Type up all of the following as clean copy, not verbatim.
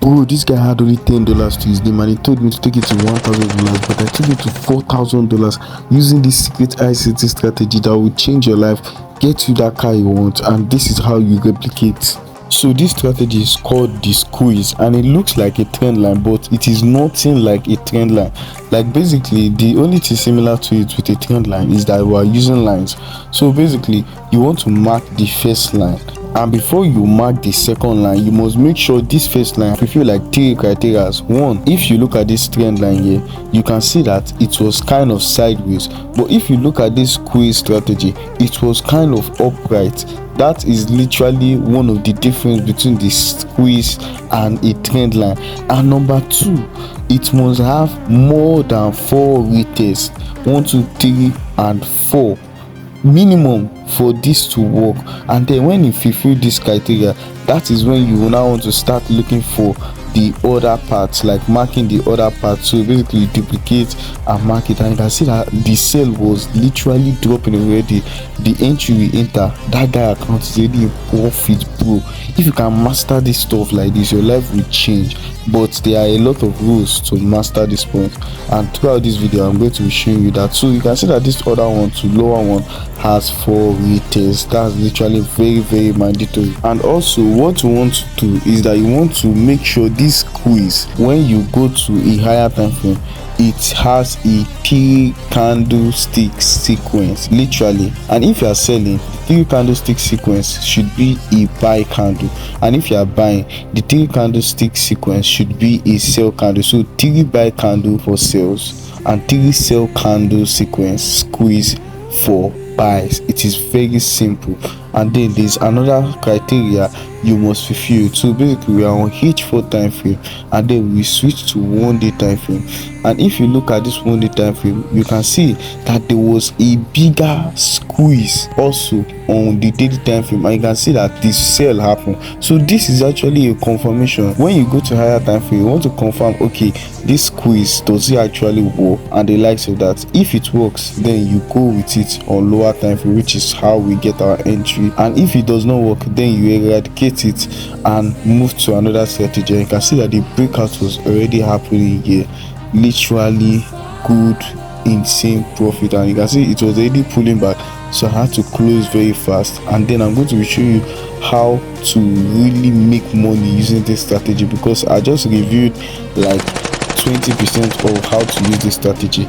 Bro, this guy had only $10 to his name and he told me to take it to $1,000, but I took it to $4,000 using this secret ICT strategy that will change your life, get you that car you want, and this is how you replicate. So this strategy is called the squeeze, and it looks like a trend line, but it is nothing like a trend line. Like basically the only thing similar to it with a trend line is that we are using lines. So basically you want to mark the first line, and before you mark the second line, you must make sure this first line fulfill like 3 criteria. One, if you look at this trend line here, you can see that it was kind of sideways, but if you look at this squeeze strategy, it was kind of upright. That is literally one of the difference between the squeeze and a trend line. And number 2, it must have more than 4 retests, 1, 2, 3 and 4 minimum for this to work. And then when you fulfill this criteria, that is when you will now want to start looking for the other parts, like marking the other parts. So basically duplicate and mark it, and you can see that the sale was literally dropping already. The entry we enter, that guy account is already in profit, bro. If you can master this stuff like this, your life will change. But there are a lot of rules to master this point, and throughout this video I'm going to be showing you that. So you can see that this other one to lower one has 4 retests. That's literally very mandatory. And also what you want to do is that you want to make sure this squeeze, when you go to a higher time frame, it has a 3 candlestick sequence literally. And if you are selling, 3 candlestick sequence should be a buy candle, and if you are buying, the 3 candlestick sequence should be a sell candle. So 3 buy candle for sales and 3 sell candle sequence squeeze for buys. It is very simple. And then there's another criteria you must fulfill. So basically we are on H4 time frame, and then we switch to 1 day time frame. And if you look at this 1 day time frame, you can see that there was a bigger squeeze also on the daily time frame, and you can see that this sell happened. So this is actually a confirmation. When you go to higher time frame, you want to confirm, okay, this squeeze, does it actually work, and the likes of that. If it works, then you go with it on lower time frame, which is how we get our entry. And if it does not work, then you eradicate it and move to another strategy. You can see that the breakout was already happening here, literally good, insane profit, and you can see it was already pulling back. So I had to close very fast, and then I'm going to be showing you how to really make money using this strategy, because I just reviewed like 20% of how to use this strategy.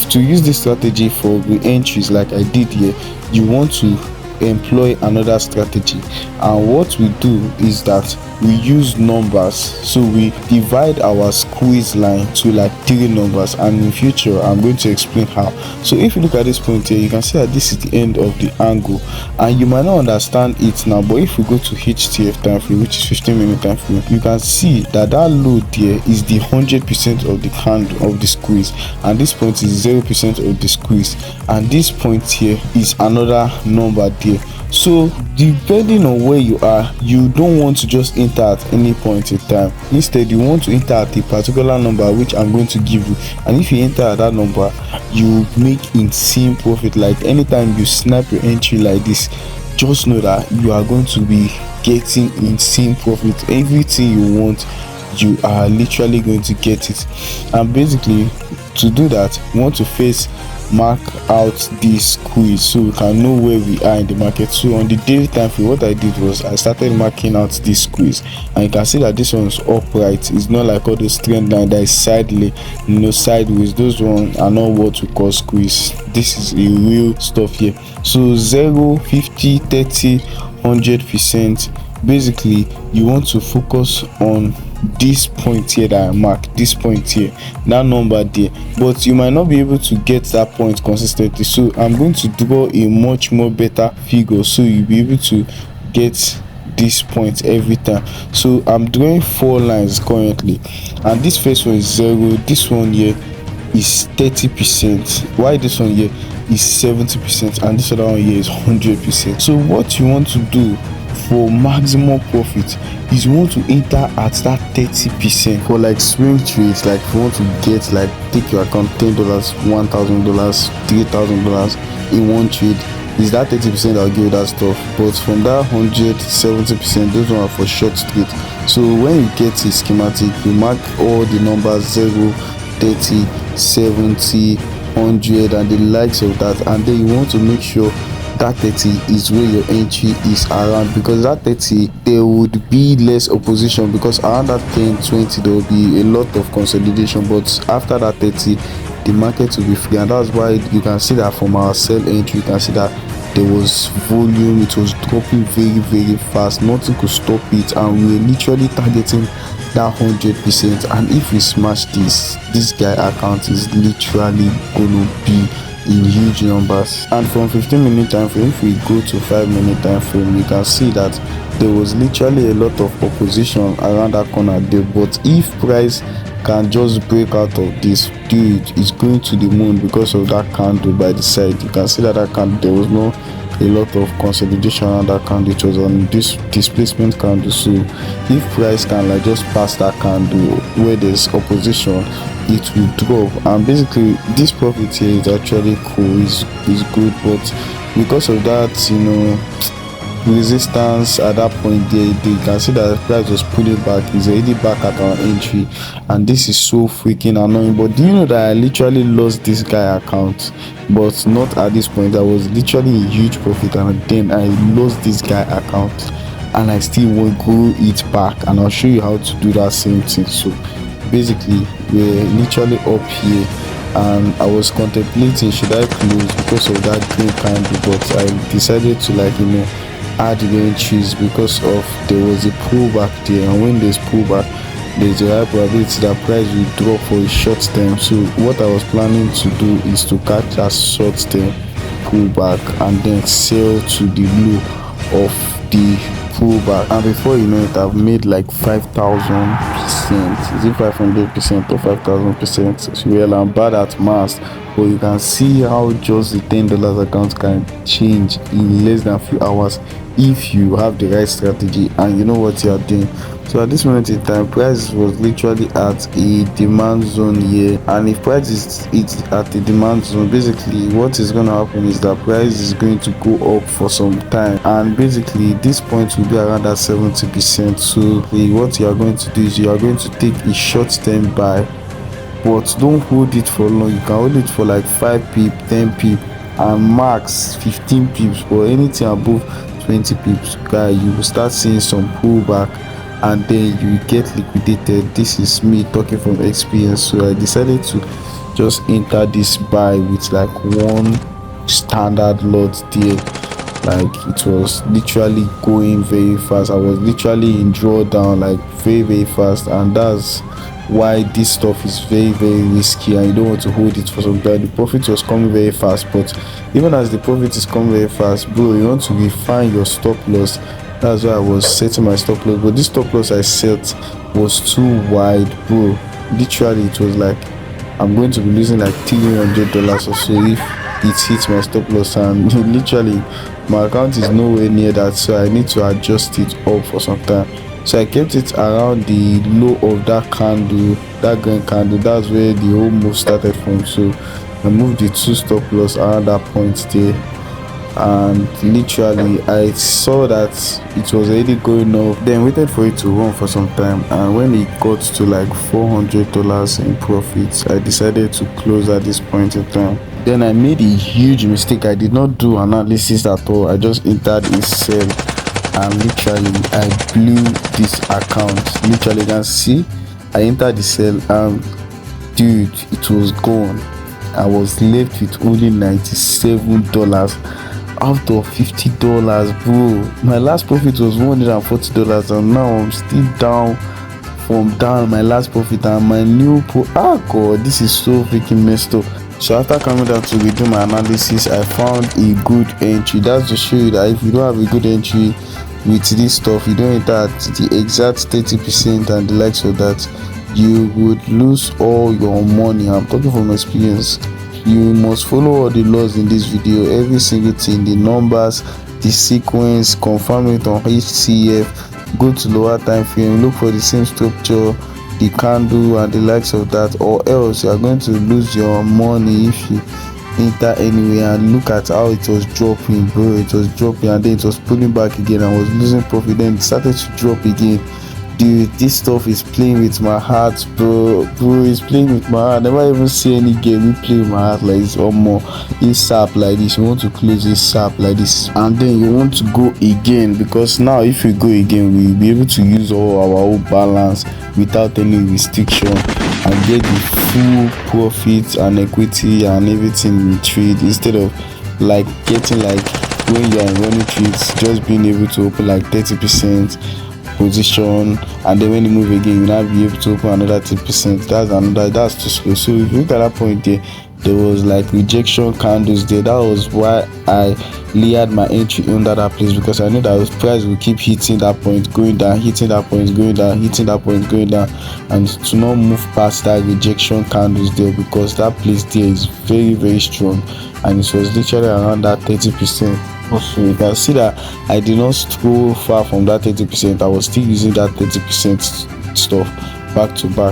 To use this strategy for the entries like I did here, you want to employ another strategy, and what we do is that we use numbers. So we divide our squeeze line to like 3 numbers, and in future I'm going to explain how. So if you look at this point here, you can see that this is the end of the angle, and you might not understand it now, but if we go to HTF time frame, which is 15-minute time frame, you can see that that low there is the 100% of the candle of the squeeze, and this point is 0% of the squeeze, and this point here is another number there. So depending on where you are, you don't want to just enter at any point in time. Instead, you want to enter at a particular number, which I'm going to give you, and if you enter at that number, you make insane profit. Like anytime you snap your entry like this, just know that you are going to be getting insane profit. Everything you want, you are literally going to get it. And basically, to do that, you want to first mark out this squeeze so we can know where we are in the market. So on the daily time frame, what I did was I started marking out this squeeze, and you can see that this one is upright. It's not like all those trend line that is sideways. Those ones are not what we call squeeze. This is a real stuff here. So 0, 50, 30, 100%. Basically you want to focus on this point here that I marked, this point here, that number there, but you might not be able to get that point consistently. So I'm going to draw a much more better figure so you'll be able to get this point every time. So I'm drawing 4 lines currently, and this first one is 0, this one here is 30%, while this one here is 70%, and this other one here is 100%. So what you want to do for maximum profit is you want to enter at that 30% for like swing trades. Like if you want to get, like, take your account $10, $1,000, $3,000 in one trade, it's that 30% that will give you that stuff. But from that 170%, those ones are for short trade. So when you get a schematic, you mark all the numbers 0, 30, 70, 100 and the likes of that, and then you want to make sure that 30 is where your entry is around, because that 30 there would be less opposition, because around that 10, 20 there will be a lot of consolidation, but after that 30 the market will be free. And that's why you can see that from our sell entry, you can see that there was volume, it was dropping very fast, nothing could stop it, and we were literally targeting that 100%. And if we smash this guy account is literally gonna be in huge numbers. And from 15-minute time frame, if we go to 5-minute time frame, you can see that there was literally a lot of opposition around that corner there. But if price can just break out of this, dude, it's going to the moon because of that candle by the side. You can see that candle, there was no a lot of consolidation around that candle. It was on this displacement candle. So if price can like just pass that candle where there's opposition, it will drop. And basically this profit here is actually cool, is good, but because of that, you know, resistance at that point there, you can see that the price was pulling back, is already back at our entry, and this is so freaking annoying. But do you know that I literally lost this guy account, but not at this point. I was literally in huge profit, and then I lost this guy account, and I still won't grow it back, and I'll show you how to do that same thing. So basically we're literally up here, and I was contemplating should I close because of that green candle, but I decided to, like, you know, add the entries because of there was a pullback there, and when there's pullback there's a high probability that price will drop for a short term. So what I was planning to do is to catch a short term pullback and then sell to the low of the pullback, and before you know it I've made like 5,000%. Is it 500% or 5,000%? Well, I'm bad at math, but you can see how just the $10 account can change in less than a few hours if you have the right strategy and you know what you are doing. So at this moment in time, price was literally at a demand zone here, and if price is at the demand zone, basically what is going to happen is that price is going to go up for some time, and basically this point will be around that 70%. So what you are going to do is you are going to take a short term buy, but don't hold it for long. You can hold it for like 5 pip, 10 pip, and max 15 pips, or anything above 20 pips, guy, you will start seeing some pullback, and then you get liquidated. This is me talking from experience. So I decided to just enter this buy with like one standard lot there. Like, it was literally going very fast. I was literally in drawdown like very fast, and that's why this stuff is very risky, and you don't want to hold it for some time. The profit was coming very fast, but even as the profit is coming very fast, bro, you want to refine your stop loss. That's why I was setting my stop loss, but this stop loss I set was too wide, bro. Literally it was like I'm going to be losing like $300 or so if it hits my stop loss, and literally my account is nowhere near that, so I need to adjust it up for some time. So I kept it around the low of that candle, that green candle. That's where the whole move started from. So I moved the 2 stop loss around that point there, and literally I saw that it was already going up, then waited for it to run for some time, and when it got to like $400 in profits, I decided to close at this point in time. Then I made a huge mistake. I did not do analysis at all. I just entered a sell, and literally I blew this account. Literally, you can see I entered the sell, and dude, it was gone. I was left with only $97 out of $50, bro. My last profit was $140, and now I'm still down from my last profit, and my new god, this is so freaking messed up. So after coming down to redo my analysis, I found a good entry. That's to show you that if you don't have a good entry with this stuff, you don't enter at the exact 30% and the likes of that, you would lose all your money. I'm talking from experience. You must follow all the laws in this video, every single thing, the numbers, the sequence, confirm it on HCF, go to lower time frame, look for the same structure, the candle and the likes of that, or else you are going to lose your money if you enter anyway, and look at how it was dropping, bro. It was dropping and then it was pulling back again. I was losing profit, then it started to drop again. Dude, this stuff is playing with my heart, bro. It's playing with my heart. I never even see any game we play with my heart like this, or more. It's sap like this. You want to close this sap like this, and then you want to go again, because now if we go again, we'll be able to use all our whole balance without any restriction and get the full profit and equity and everything in trade, instead of like getting like when you are in running trades, just being able to open like 30% position, and then when you move again you now be able to open another 10%. That's too slow. So if you look at that point there was like rejection candles there. That was why I layered my entry under that place, because I know that the price will keep hitting that point, going down, hitting that point, going down, hitting that point, going down, and to not move past that rejection candles there, because that place there is very strong, and it was literally around that 30%. Also, you can see that I did not stroll far from that 30%. I was still using that 30% stuff back to back,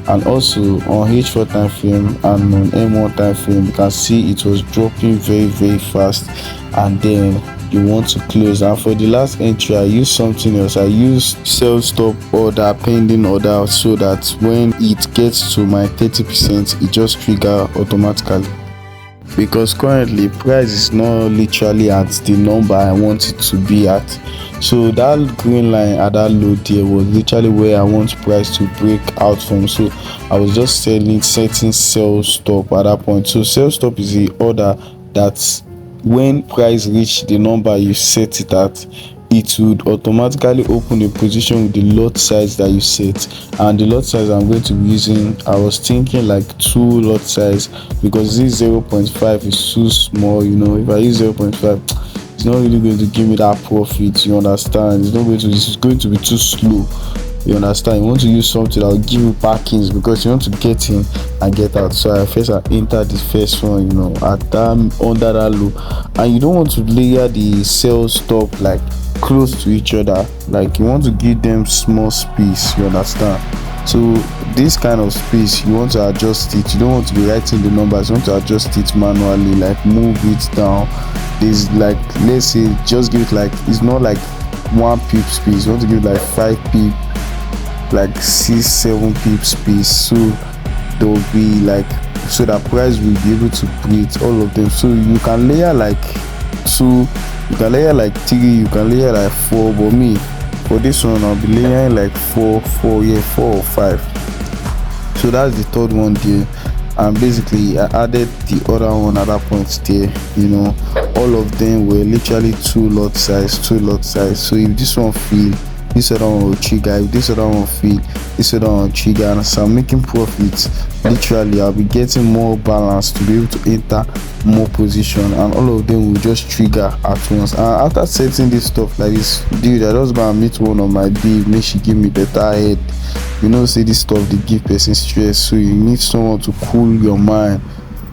and also on H4 time frame and on M1 time frame, you can see it was dropping very fast, and then you want to close. And for the last entry, I used something else. I used sell stop order, pending order, so that when it gets to my 30%, it just trigger automatically, because currently price is not literally at the number I want it to be at. So that green line at that low there was literally where I want price to break out from. So I was just setting sell stop at that point. So sell stop is the order that when price reach the number you set it at, it would automatically open a position with the lot size that you set. And the lot size I'm going to be using, I was thinking like 2 lot size, because this 0.5 is too small. You know, if I use 0.5, it's not really going to give me that profit, you understand. It's going to be too slow, you understand. You want to use something that will give you backings, because you want to get in and get out. So I entered the first one, you know, at that under that low, and you don't want to layer the sell stop like close to each other. Like, you want to give them small space, you understand. So this kind of space, you want to adjust it. You don't want to be writing the numbers, you want to adjust it manually, like move it down. There's like, let's say, just give it like, it's not like 1 pip space, you want to give it like 5 pip, like 6-7 pip space, so there will be like, so that price will be able to create all of them. So you can layer like 2, you can layer like 3, you can layer like 4, but me, for this one, I'll be layering like 4 or 5. So that's the third one there, and basically I added the other one at that point there. You know, all of them were literally 2 lot size. So if this one fail, this other one will trigger. If this other one fail, this other one will trigger. And so I'm making profits. Literally, I'll be getting more balance to be able to enter more position, and all of them will just trigger at once. And after setting this stuff like this, dude, I just gonna meet one of my babe, make she give me better head. You know, say this stuff they give person stress, so you need someone to cool your mind.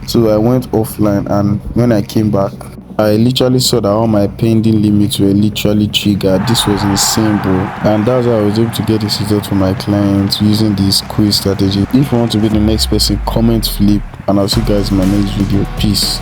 So I went offline, and when I came back, I literally saw that all my pending limits were literally triggered. This was insane, bro. And that's how I was able to get this result for my clients using this quiz strategy. If you want to be the next person, comment flip, and I'll see you guys in my next video. Peace.